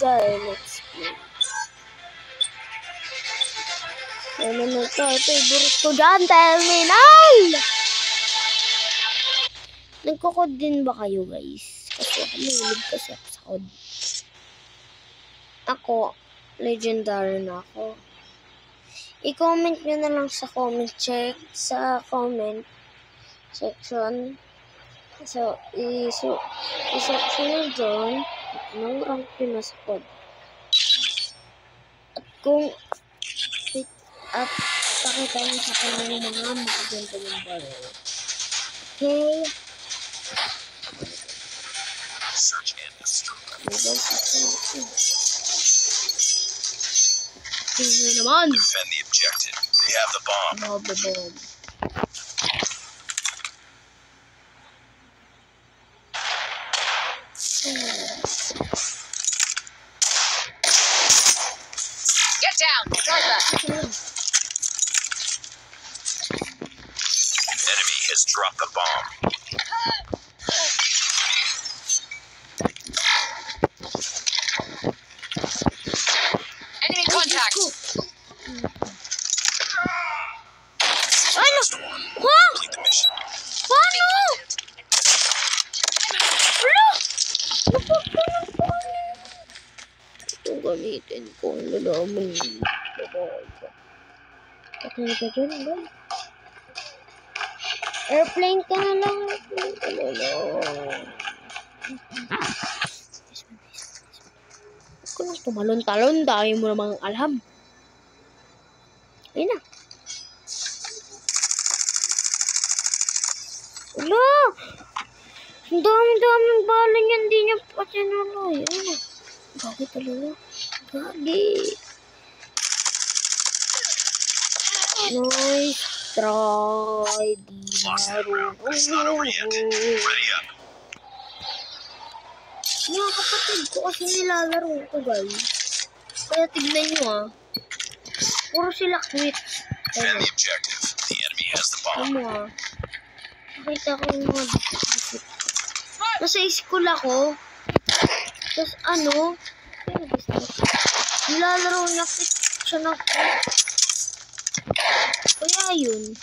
let's play. Ano na ito? Ito yung burot ko dyan, terminal! Nagkukod din ba kayo, guys? Kasi mahilig kasi ako sa code. Ako, legendary na ako. I-comment nyo na lang sa comment section. So, i-section nyo dyan anong rank yun na sa code. At pakita nyo sa kanyang mga makaganda ng barrel. Okay? Search and destroy. Defend the objective. They have the bomb. Get down. Enemy has dropped the bomb. Enemy contact. Ano? Complete the mission. Paano? Wala! Ito gamitin ko. Ang lalaman yun. Patay ka dyan, ba? Airplane ka na lang. Kung tumalon-talon, dahil mo namang alam. Ayun na. Wala! Ang dami-daming bala niya, hindi niya pa tinuloy. Ayun na. Gagi talaga. Gagi. Nice try. Di marunong. Ready up. Mga kapatid ko kasi nilalaro ko, guys. Kaya tignan nyo, ah. Puro sila quit. Defend the objective. The enemy has the bomb. Ano, ah. Nakita ko yung mga disip. Nasa school ako. Tapos ano, nilalaro niya, quit siya na quit. Kaya yun.